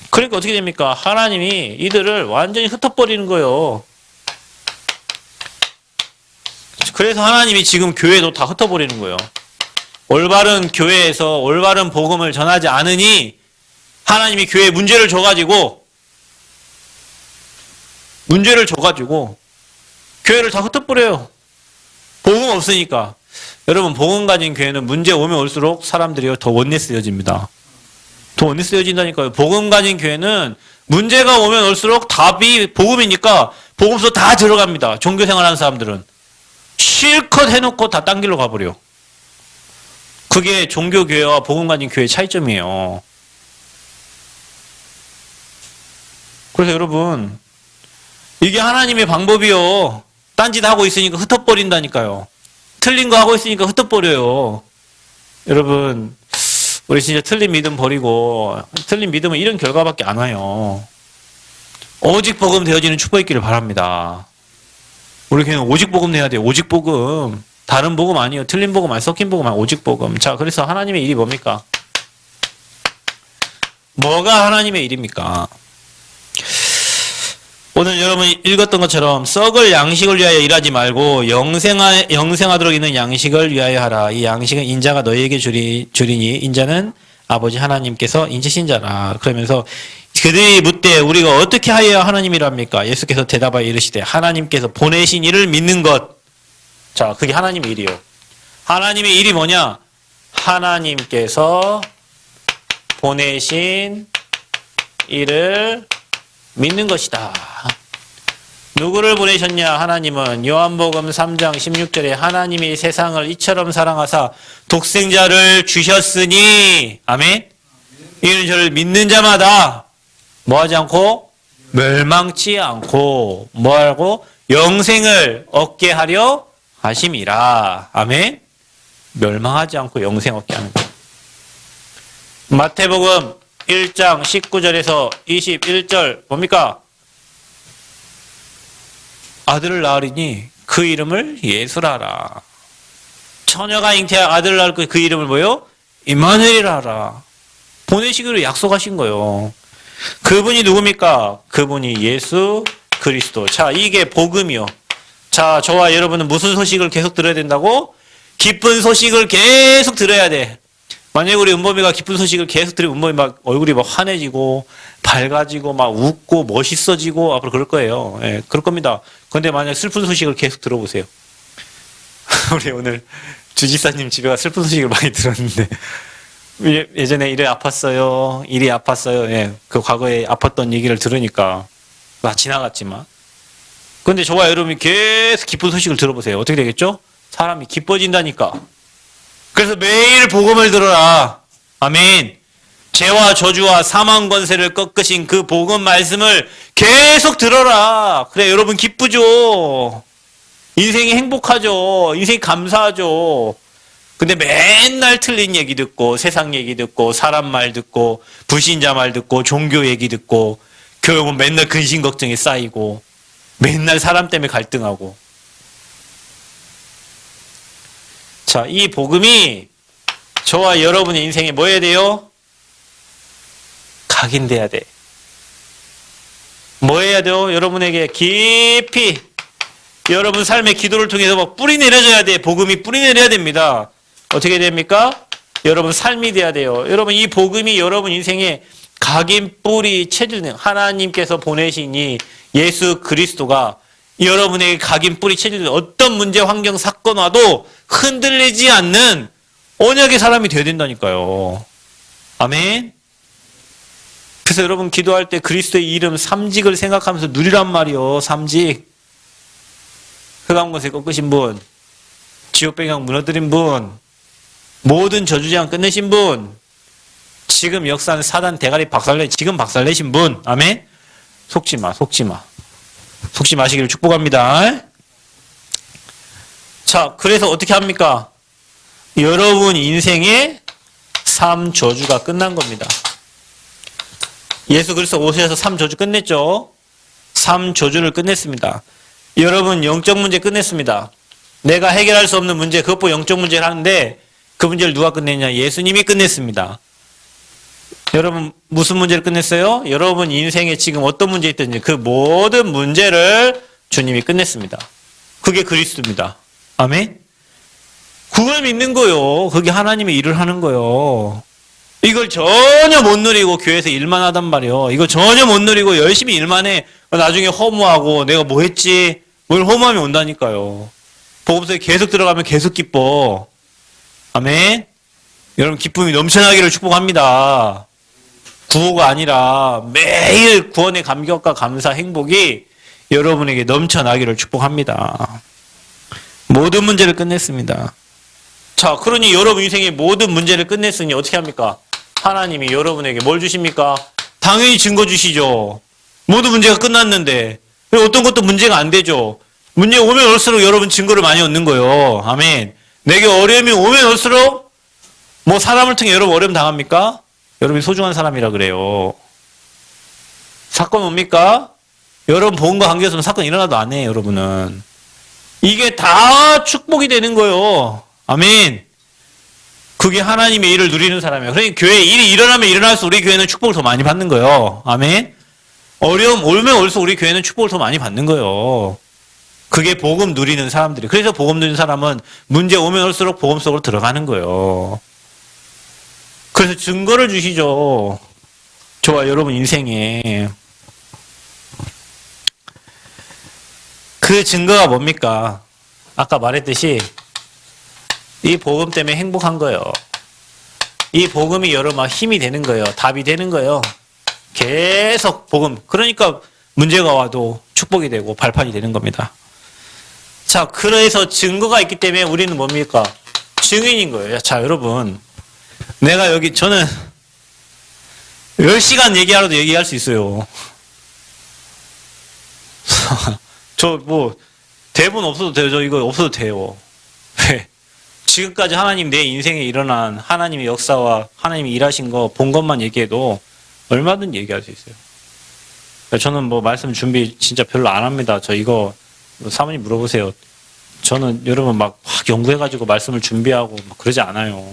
그러니까 어떻게 됩니까? 하나님이 이들을 완전히 흩어버리는 거예요. 그래서 하나님이 지금 교회도 다 흩어버리는 거예요. 올바른 교회에서 올바른 복음을 전하지 않으니 하나님이 교회에 문제를 줘가지고 교회를 다 흩어버려요. 복음 없으니까. 여러분 복음 가진 교회는 문제 오면 올수록 사람들이 더 원내스여집니다. 더 원내스여진다니까요. 복음 가진 교회는 문제가 오면 올수록 답이 복음이니까 복음서 다 들어갑니다. 종교생활하는 사람들은. 실컷 해놓고 다 딴 길로 가버려. 그게 종교교회와 복음 가진 교회의 차이점이에요. 그래서 여러분 이게 하나님의 방법이요. 딴짓 하고 있으니까 흩어버린다니까요. 틀린 거 하고 있으니까 흩어버려요. 여러분 우리 진짜 틀린 믿음 버리고 틀린 믿음은 이런 결과밖에 안 와요. 오직 복음 되어지는 축복이 있기를 바랍니다. 우리 교회는 오직 복음 내야 돼요. 오직 복음. 다른 복음 아니에요. 틀린 복음 아니에요. 섞인 복음 아니에요. 오직 복음. 자, 그래서 하나님의 일이 뭡니까? 뭐가 하나님의 일입니까? 오늘 여러분이 읽었던 것처럼 썩을 양식을 위하여 일하지 말고 영생하도록 있는 양식을 위하여 하라. 이 양식은 인자가 너희에게 주리니 인자는 아버지 하나님께서 인치신 자라. 그러면서 그들이 묻되 우리가 어떻게 하여야 하나님이랍니까? 예수께서 대답하여 이르시되 하나님께서 보내신 이를 믿는 것. 자, 그게 하나님의 일이요. 하나님의 일이 뭐냐? 하나님께서 보내신 이를 믿는 것이다. 누구를 보내셨냐? 하나님은 요한복음 3장 16절에 하나님이 세상을 이처럼 사랑하사 독생자를 주셨으니 아멘. 이는 저를 믿는 자마다 뭐하지 않고 멸망치 않고 뭐하고 영생을 얻게 하려 하심이라. 아멘. 멸망하지 않고 영생 얻게 하는 거예요. 마태복음 1장 19절에서 21절 뭡니까? 아들을 낳으리니 그 이름을 예수라 하라. 처녀가 잉태한 아들을 낳을 그 이름을 뭐요? 임마누엘이라 하라. 보내시기로 약속하신 거예요. 그분이 누굽니까? 그분이 예수 그리스도. 자, 이게 복음이요. 자, 저와 여러분은 무슨 소식을 계속 들어야 된다고? 기쁜 소식을 계속 들어야 돼. 만약에 우리 은범이가 기쁜 소식을 계속 들으면 은범이 막 얼굴이 막 환해지고 밝아지고 막 웃고 멋있어지고 앞으로 그럴 거예요. 예, 그럴 겁니다. 그런데 만약 슬픈 소식을 계속 들어보세요. 우리 오늘 주지사님 집에 가 슬픈 소식을 많이 들었는데 예전에 일이 아팠어요. 예, 그 과거에 아팠던 얘기를 들으니까 다 지나갔지만. 그런데 저와 여러분이 계속 기쁜 소식을 들어보세요. 어떻게 되겠죠? 사람이 기뻐진다니까. 그래서 매일 복음을 들어라. 아멘. 죄와 저주와 사망 권세를 꺾으신 그 복음 말씀을 계속 들어라. 그래 여러분 기쁘죠. 인생이 행복하죠. 인생이 감사하죠. 근데 맨날 틀린 얘기 듣고 세상 얘기 듣고 사람 말 듣고 불신자 말 듣고 종교 얘기 듣고 결국은 맨날 근심 걱정이 쌓이고 맨날 사람 때문에 갈등하고. 자, 이 복음이 저와 여러분의 인생에 뭐 해야 돼요? 각인돼야 돼. 뭐 해야 돼요? 여러분에게 깊이 여러분 삶의 기도를 통해서 막 뿌리 내려져야 돼. 복음이 뿌리 내려야 됩니다. 어떻게 됩니까? 여러분 삶이 돼야 돼요. 여러분 이 복음이 여러분 인생에 각인 뿌리 체질는 하나님께서 보내시니 예수 그리스도가 여러분에게 각인 뿌리 체질는 어떤 문제 환경 사건 와도 흔들리지 않는 언약의 사람이 되어야 된다니까요. 아멘. 그래서 여러분 기도할 때 그리스도의 이름 삼직을 생각하면서 누리란 말이요. 삼직. 흑암권세 꺾으신 분, 지옥배경 무너뜨린 분, 모든 저주재앙 끝내신 분, 지금 역사는 사단 대가리 박살내 지금 박살내신 분. 아멘. 속지 마, 속지 마. 속지 마시기를 축복합니다. 자, 그래서 어떻게 합니까? 여러분 인생의 삶 저주가 끝난 겁니다. 예수 그리스도 오셔서 삶 저주 끝냈죠? 삶 저주를 끝냈습니다. 여러분 영적 문제 끝냈습니다. 내가 해결할 수 없는 문제, 그것보 영적 문제를 하는데 그 문제를 누가 끝냈냐? 예수님이 끝냈습니다. 여러분 무슨 문제를 끝냈어요? 여러분 인생에 지금 어떤 문제 있든지 그 모든 문제를 주님이 끝냈습니다. 그게 그리스도입니다. 아멘? 그걸 믿는 거요. 그게 하나님의 일을 하는 거요. 이걸 전혀 못 누리고 교회에서 일만 하단 말이요. 이거 전혀 못 누리고 열심히 일만 해. 나중에 허무하고 내가 뭐 했지? 뭘 허무함이 온다니까요. 복음서에 계속 들어가면 계속 기뻐. 아멘? 여러분 기쁨이 넘쳐나기를 축복합니다. 구호가 아니라 매일 구원의 감격과 감사, 행복이 여러분에게 넘쳐나기를 축복합니다. 모든 문제를 끝냈습니다. 자, 그러니 여러분 인생의 모든 문제를 끝냈으니 어떻게 합니까? 하나님이 여러분에게 뭘 주십니까? 당연히 증거 주시죠. 모든 문제가 끝났는데 어떤 것도 문제가 안 되죠. 문제 오면 올수록 여러분 증거를 많이 얻는 거예요. 아멘. 내게 어려움이 오면 올수록 뭐 사람을 통해 여러분 어려움 당합니까? 여러분이 소중한 사람이라 그래요. 사건 뭡니까? 여러분 복음과 관계없으면 사건 일어나도 안 해요. 여러분은. 이게 다 축복이 되는 거예요. 아멘. 그게 하나님의 일을 누리는 사람이에요. 그러니까 교회 일이 일어나면 일어날수록 우리 교회는 축복을 더 많이 받는 거예요. 아멘. 어려움 오면 올수록 우리 교회는 축복을 더 많이 받는 거예요. 그게 복음 누리는 사람들이. 그래서 복음 누리는 사람은 문제 오면 올수록 복음 속으로 들어가는 거예요. 그래서 증거를 주시죠. 저와 여러분 인생에. 그 증거가 뭡니까? 아까 말했듯이 이 복음 때문에 행복한 거예요. 이 복음이 여러분 힘이 되는 거예요. 답이 되는 거예요. 계속 복음. 그러니까 문제가 와도 축복이 되고 발판이 되는 겁니다. 자, 그래서 증거가 있기 때문에 우리는 뭡니까? 증인인 거예요. 자, 여러분. 내가 여기, 저는 10시간 얘기하러도 얘기할 수 있어요. 저 대본 없어도 돼요. 저 이거 없어도 돼요. 왜? 지금까지 하나님 내 인생에 일어난 하나님의 역사와 하나님이 일하신 거 본 것만 얘기해도 얼마든지 얘기할 수 있어요. 저는 뭐 말씀 준비 진짜 별로 안 합니다. 저 이거 사모님 물어보세요. 저는 여러분 막 연구해가지고 말씀을 준비하고 막 그러지 않아요.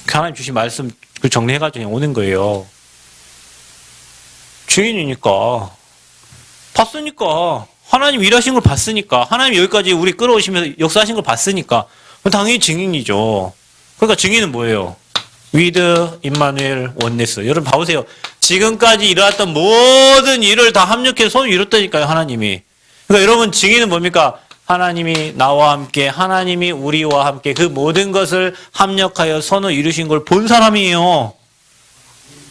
하나님 주신 말씀 정리해가지고 그냥 오는 거예요. 주인이니까. 봤으니까. 하나님 일하신 걸 봤으니까. 하나님 여기까지 우리 끌어오시면서 역사하신 걸 봤으니까. 당연히 증인이죠. 그러니까 증인은 뭐예요? with 임마누엘 원네스. 여러분 봐보세요. 지금까지 일어났던 모든 일을 다 합력해서 손을 이뤘다니까요. 하나님이. 그러니까 여러분 증인은 뭡니까? 하나님이 나와 함께, 하나님이 우리와 함께 그 모든 것을 합력하여 선을 이루신 걸 본 사람이에요.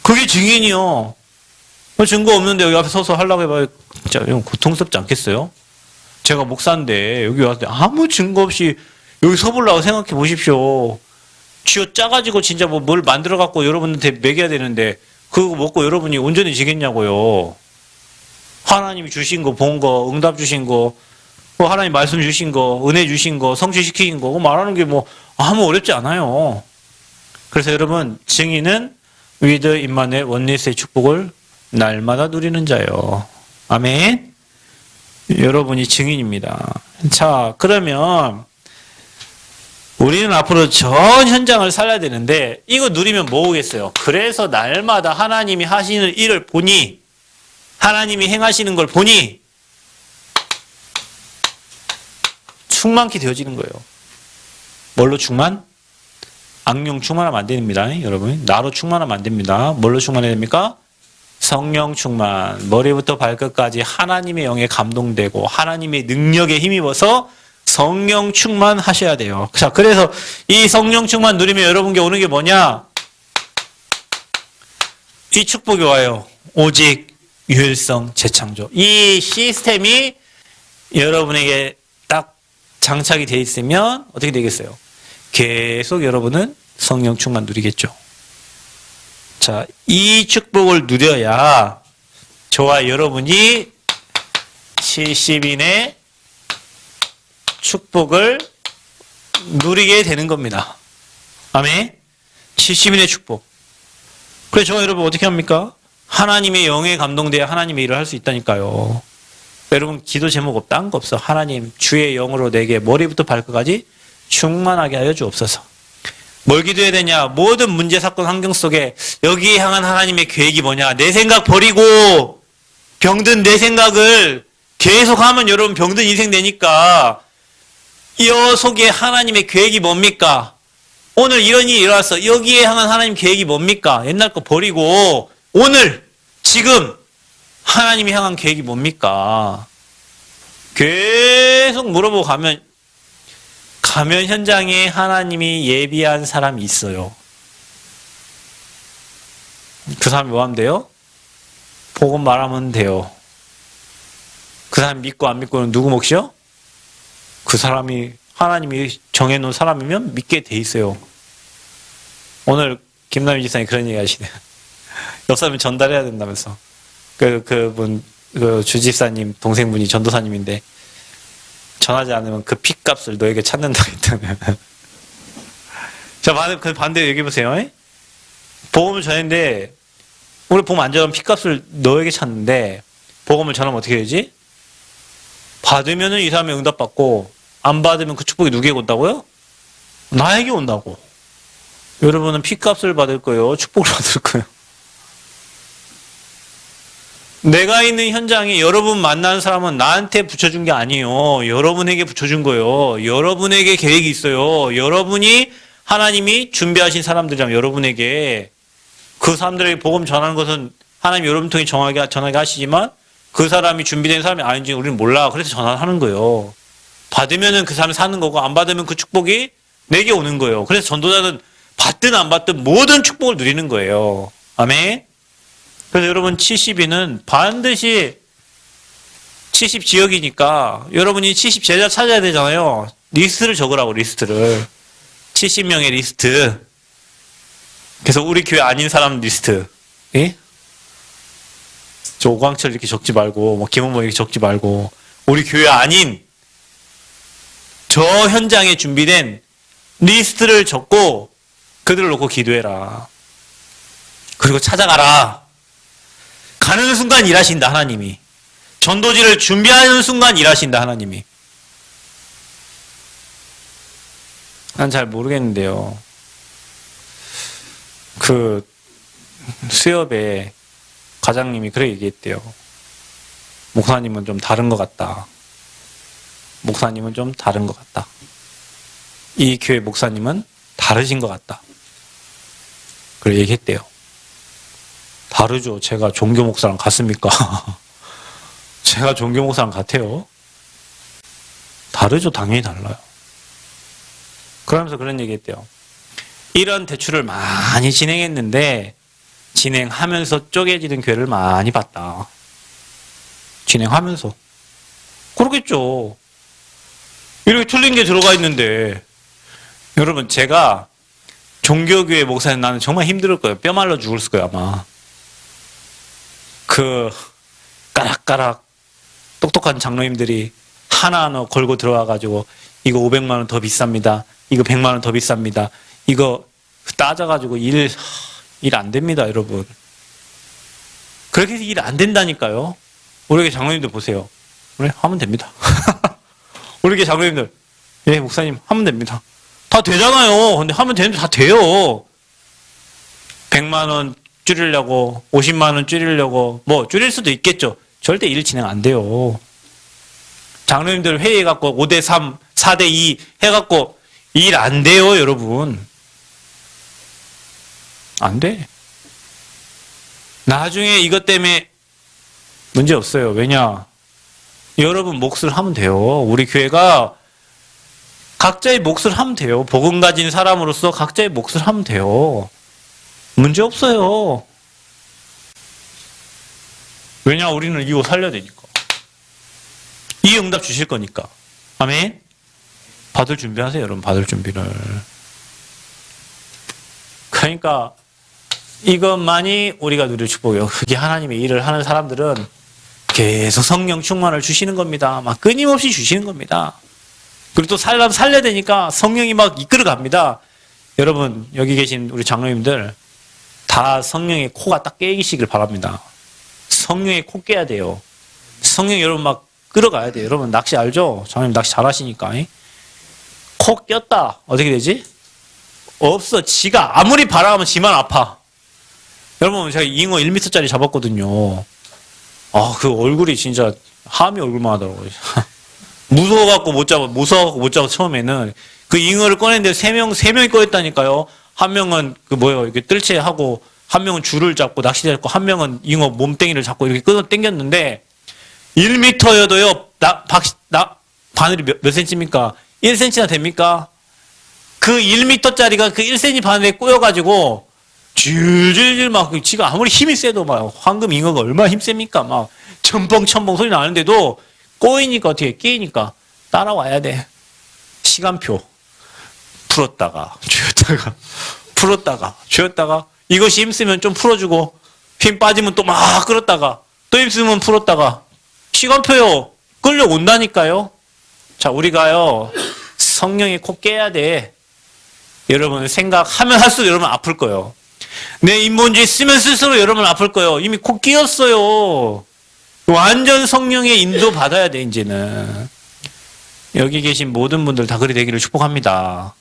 그게 증인이요. 증거 없는데 여기 앞에 서서 하려고 해봐요. 진짜 이건 고통스럽지 않겠어요? 제가 목사인데 여기 왔을 때 아무 증거 없이 여기 서보려고 생각해 보십시오. 쥐어 짜가지고 진짜 뭘 만들어갖고 여러분한테 먹여야 되는데 그거 먹고 여러분이 온전히 지겠냐고요. 하나님이 주신 거, 본 거, 응답 주신 거, 하나님 말씀 주신 거, 은혜 주신 거, 성취시킨 거, 말하는 게 아무 어렵지 않아요. 그래서 여러분, 증인은 with 임마누엘 원리스의 축복을 날마다 누리는 자요. 아멘. 여러분이 증인입니다. 자, 그러면 우리는 앞으로 전 현장을 살아야 되는데 이거 누리면 뭐 오겠어요? 그래서 날마다 하나님이 하시는 일을 보니, 하나님이 행하시는 걸 보니 충만케 되어지는 거예요. 뭘로 충만? 악령 충만하면 안 됩니다. 여러분. 나로 충만하면 안 됩니다. 뭘로 충만해야 됩니까? 성령 충만. 머리부터 발끝까지 하나님의 영에 감동되고 하나님의 능력에 힘입어서 성령 충만하셔야 돼요. 자, 그래서 이 성령 충만 누리면 여러분께 오는 게 뭐냐? 이 축복이 와요. 오직 유일성 재창조. 이 시스템이 여러분에게 딱 장착이 돼 있으면 어떻게 되겠어요? 계속 여러분은 성령 충만 누리겠죠. 자, 이 축복을 누려야 저와 여러분이 70인의 축복을 누리게 되는 겁니다. 아멘. 70인의 축복. 그래서 저와 여러분 어떻게 합니까? 하나님의 영에 감동되어 하나님의 일을 할 수 있다니까요. 여러분 기도 제목 없다 한 거 없어. 하나님 주의 영으로 내게 머리부터 발끝까지 충만하게 하여 주옵소서. 뭘 기도해야 되냐? 모든 문제 사건 환경 속에 여기에 향한 하나님의 계획이 뭐냐? 내 생각 버리고 병든 내 생각을 계속하면 여러분 병든 인생 되니까 이 속에 하나님의 계획이 뭡니까? 오늘 이런 일이 일어났어. 여기에 향한 하나님 계획이 뭡니까? 옛날 거 버리고 오늘 지금 하나님이 향한 계획이 뭡니까? 계속 물어보고 가면 현장에 하나님이 예비한 사람이 있어요. 그 사람이 뭐 하면 돼요? 복음 말하면 돼요. 그 사람 믿고 안 믿고는 누구 몫이요? 그 사람이 하나님이 정해놓은 사람이면 믿게 돼 있어요. 오늘 김남희 지사님 그런 얘기 하시네요. 옆 사람이 전달해야 된다면서. 그분, 주집사님, 동생분이 전도사님인데, 전하지 않으면 그 핏값을 너에게 찾는다 했다면. 자, 반대로 얘기해보세요. 복음을 전했는데, 우리 복음 안 전하면 핏값을 너에게 찾는데, 복음을 전하면 어떻게 되지? 받으면은 이 사람이 응답받고, 안 받으면 그 축복이 누구에게 온다고요? 나에게 온다고. 여러분은 핏값을 받을 거예요? 축복을 받을 거예요? 내가 있는 현장에 여러분 만나는 사람은 나한테 붙여준 게 아니에요. 여러분에게 붙여준 거예요. 여러분에게 계획이 있어요. 여러분이 하나님이 준비하신 사람들이라면 여러분에게 그 사람들에게 복음 전하는 것은 하나님 여러분 통해 전하게 하시지만 그 사람이 준비된 사람이 아닌지 우리는 몰라. 그래서 전하는 거예요. 받으면은 그 사람이 사는 거고 안 받으면 그 축복이 내게 오는 거예요. 그래서 전도자는 받든 안 받든 모든 축복을 누리는 거예요. 아멘. 그래서 여러분 70인은 반드시 70지역이니까 여러분이 70제자 찾아야 되잖아요. 리스트를 적으라고 리스트를. 70명의 리스트. 그래서 우리 교회 아닌 사람 리스트. 예? 저 오광철 이렇게 적지 말고 뭐 김은모 이렇게 적지 말고 우리 교회 아닌 저 현장에 준비된 리스트를 적고 그들을 놓고 기도해라. 그리고 찾아가라. 가는 순간 일하신다 하나님이. 전도지를 준비하는 순간 일하신다 하나님이. 난 잘 모르겠는데요. 그 수협에 과장님이 그렇게 얘기했대요. 목사님은 좀 다른 것 같다. 목사님은 좀 다른 것 같다. 이 교회 목사님은 다르신 것 같다. 그렇게 얘기했대요. 다르죠. 제가 종교 목사랑 같습니까? 제가 종교 목사랑 같아요. 다르죠. 당연히 달라요. 그러면서 그런 얘기 했대요. 이런 대출을 많이 진행했는데 진행하면서 쪼개지는 교회를 많이 봤다. 진행하면서. 그러겠죠. 이렇게 틀린 게 들어가 있는데 여러분 제가 종교교회 목사님 나는 정말 힘들 거예요. 뼈 말라 죽을 거예요 아마. 그 까락까락 똑똑한 장로님들이 하나하나 걸고 들어와가지고 이거 500만 원 더 비쌉니다. 이거 100만 원 더 비쌉니다. 이거 따져가지고 일 안 됩니다 여러분. 그렇게 해서 일 안 된다니까요. 우리 교회 장로님들 보세요. 그래 하면 됩니다. 우리 교회 장로님들 예 목사님 하면 됩니다. 다 되잖아요. 근데 하면 되는데 다 돼요. 100만 원 줄이려고 50만 원 줄이려고 뭐 줄일 수도 있겠죠. 절대 일 진행 안 돼요. 장로님들 회의해갖고 5대3 4대2 해갖고 일 안 돼요 여러분. 안 돼. 나중에 이것 때문에 문제 없어요. 왜냐 여러분 몫을 하면 돼요. 우리 교회가 각자의 몫을 하면 돼요. 복음 가진 사람으로서 각자의 몫을 하면 돼요. 문제 없어요. 왜냐 우리는 이거 살려야 되니까. 이 응답 주실 거니까. 아멘. 받을 준비하세요 여러분. 받을 준비를. 그러니까 이것만이 우리가 누릴 축복이에요. 그게 하나님의 일을 하는 사람들은 계속 성령 충만을 주시는 겁니다. 막 끊임없이 주시는 겁니다. 그리고 또 살려야 되니까 성령이 막 이끌어 갑니다. 여러분, 여기 계신 우리 장로님들 다 성령의 코가 딱 깨기시길 바랍니다. 성령의 코 깨야 돼요. 성령 여러분 막 끌어가야 돼요. 여러분 낚시 알죠? 장로님 낚시 잘하시니까. 코 꼈다. 어떻게 되지? 없어. 지가 아무리 바라하면 지만 아파. 여러분 제가 잉어 1m짜리 잡았거든요. 아, 그 얼굴이 진짜 하미 얼굴만 하더라고요. 무서워갖고 못 잡아 처음에는. 그 잉어를 꺼냈는데 세 명이 꺼냈다니까요. 한 명은 이렇게 뜰채 하고, 한 명은 줄을 잡고 낚싯대 잡고, 한 명은 잉어 몸뚱이를 잡고 이렇게 끊어 당겼는데 1m여도요, 바늘이 몇 센치입니까? 1cm나 됩니까? 그 1m짜리가 그 1cm 바늘에 꼬여가지고 줄줄줄 막 지가 아무리 힘이 세도 막 황금 잉어가 얼마나 힘셉니까? 막 첨벙 소리 나는데도 꼬이니까 어떻게 끼니까 따라와야 돼. 시간표 풀었다가 쥐었다가 이것이 힘쓰면 좀 풀어주고 힘 빠지면 또 막 끌었다가 또 힘쓰면 풀었다가 시간표요. 끌려온다니까요. 자, 우리가요 성령의 코 깨야 돼. 여러분 생각하면 할수록 여러분 아플 거예요. 내 인본주의 쓰면 쓸수록 여러분 아플 거예요. 이미 코 끼었어요. 완전 성령의 인도 받아야 돼. 이제는 여기 계신 모든 분들 다 그리 되기를 축복합니다.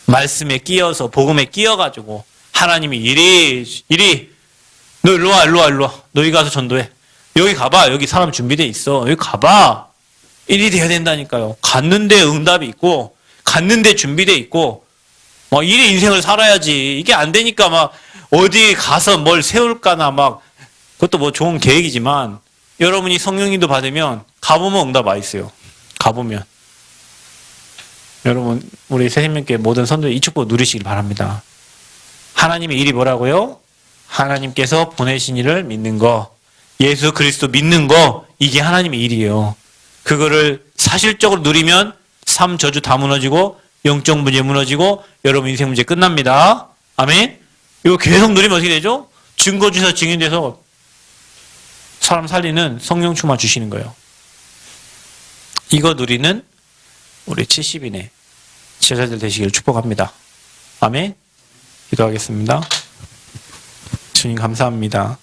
말씀에 끼어서 복음에 끼어가지고 하나님이 이리 너 일로 와 너희 가서 전도해. 여기 가봐. 여기 사람 준비돼 있어. 여기 가봐. 일이 돼야 된다니까요. 갔는데 응답이 있고 갔는데 준비돼 있고 막 이래 인생을 살아야지. 이게 안 되니까 막 어디 가서 뭘 세울까나 막 그것도 뭐 좋은 계획이지만 여러분이 성령님도 받으면 가보면 응답 와 있어요. 가보면 여러분 우리 새생명교회 모든 선도의 이 축복 누리시길 바랍니다. 하나님의 일이 뭐라고요? 하나님께서 보내신 이를 믿는 거, 예수 그리스도 믿는 거, 이게 하나님의 일이에요. 그거를 사실적으로 누리면 삶 저주 다 무너지고 영적 문제 무너지고 여러분 인생 문제 끝납니다. 아멘. 이거 계속 누리면 어떻게 되죠? 증거 주셔서 증인돼서 사람 살리는 성령 충만 주시는 거예요. 이거 누리는 우리 70인의 제자들 되시기를 축복합니다. 아멘. 기도하겠습니다. 주님 감사합니다.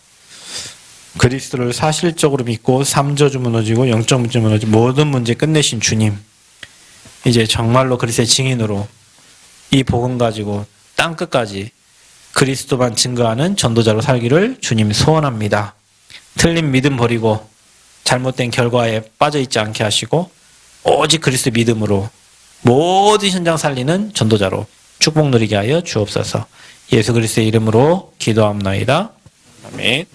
그리스도를 사실적으로 믿고 삼저주 무너지고 영적 문제 무너지고 모든 문제 끝내신 주님, 이제 정말로 그리스도의 증인으로 이 복음 가지고 땅끝까지 그리스도만 증거하는 전도자로 살기를 주님 소원합니다. 틀린 믿음 버리고 잘못된 결과에 빠져있지 않게 하시고 오직 그리스도 믿음으로 모든 현장 살리는 전도자로 축복 누리게 하여 주옵소서. 예수 그리스도의 이름으로 기도합나이다. 아멘.